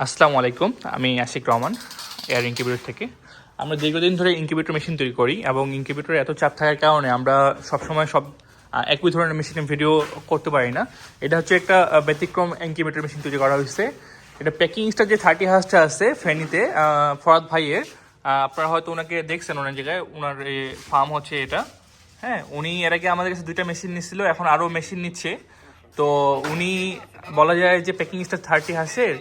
আসসালামু আলাইকুম, আমি আশিক রহমান এয়ার ইনকিউবেটর থেকে। আমরা দীর্ঘদিন ধরে ইনকিউবেটর মেশিন তৈরি করি এবং ইনকিউবেটরে এত চাপ থাকার কারণে আমরা সবসময় একই ধরনের মেশিনের ভিডিও করতে পারি না। এটা হচ্ছে একটা ব্যতিক্রম ইনকিউবেটর মেশিন তৈরি করা হয়েছে। এটা প্যাকিং স্টার যে 30 হাউসটা আছে ফেনীতে, ফরাদ ভাইয়ের, আপনারা হয়তো ওনাকে দেখছেন ওনার জায়গায়, ওনার ফার্ম হচ্ছে এটা। হ্যাঁ, উনি এর আগে আমাদের কাছে 2টা মেশিন নিচ্ছিল, এখন আরও মেশিন নিচ্ছে। তো উনি বলা যায় যে প্যাকিং স্টার 30 হাঁসের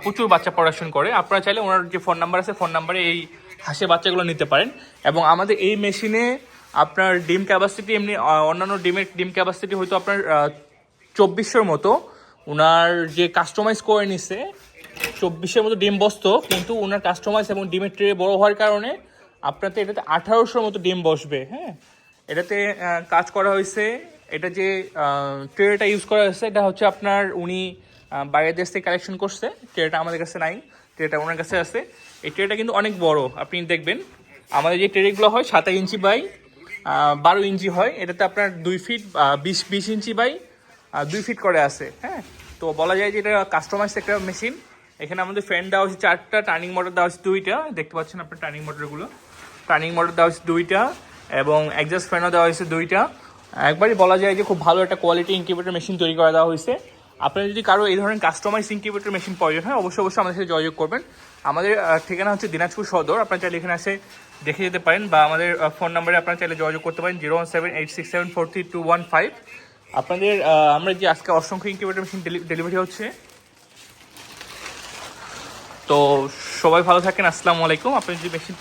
প্রচুর বাচ্চা প্রোডাকশন করে। আপনারা চাইলে ওনার যে ফোন নাম্বার আছে, ফোন নাম্বারে এই হাঁসের বাচ্চাগুলো নিতে পারেন। এবং আমাদের এই মেশিনে আপনার ডিম ক্যাপাসিটি এমনি অন্যান্য ডিম ক্যাপাসিটি হয়তো আপনার 2400 মতো। ওনার যে কাস্টমাইজ করে নিছে 2400 মতো ডিম বসতো, কিন্তু ওনার কাস্টমাইজ এবং ডিমের ট্রে বড় হওয়ার কারণে আপনাতে এটাতে 1800 মতো ডিম বসবে। হ্যাঁ, এটাতে কাজ করা হয়েছে। এটা যে ট্রেটা ইউজ করা হয়েছে এটা হচ্ছে আপনার উনি বাইরের দেশ থেকে কালেকশন করছে। ট্রেটা আমাদের কাছে নাই, ট্রেটা ওনার কাছে আছে। এই ট্রেটা কিন্তু অনেক বড়, আপনি দেখবেন আমাদের যে ট্রেগুলো হয় 27 ইঞ্চি বাই 12 ইঞ্চি হয়, এটাতে আপনার 2 ফিট 20 ইঞ্চি বাই 2 ফিট করে আছে। হ্যাঁ, তো বলা যায় যে এটা কাস্টমাইজ একটা মেশিন। এখানে আমাদের ফ্যান দেওয়া হচ্ছে 4টা, টার্নিং মোটর দেওয়া হচ্ছে 2টা, দেখতে পাচ্ছেন আপনার টার্নিং মোটর দেওয়া হচ্ছে 2টা, এবং এক্সস্ট ফ্যানও দেওয়া হয়েছে 2টা। একবারই বলা যায় যে খুব ভালো একটা কোয়ালিটি ইনকিউবেটর মেশিন তৈরি করে দেওয়া হয়েছে। আপনার যদি কারো এই ধরনের কাস্টমাইজ ইনকিউবেটর মেশিন প্রয়োজন হয়, অবশ্যই আমাদের সাথে যোগাযোগ করবেন। আমাদের ঠিকানা হচ্ছে দিনাজপুর সদর। আপনারা চাইলে এখানে এসে দেখে যেতে পারেন, বা আমাদের ফোন নাম্বারে আপনারা চাইলে যোগাযোগ করতে পারেন 01786743215। আপনাদের আমরা যে আজকে অসংখ্য ইনকিউবেটর মেশিন ডেলিভারি হচ্ছে। তো সবাই ভালো থাকেন, আসসালামু আলাইকুম। আপনি যদি মেশিন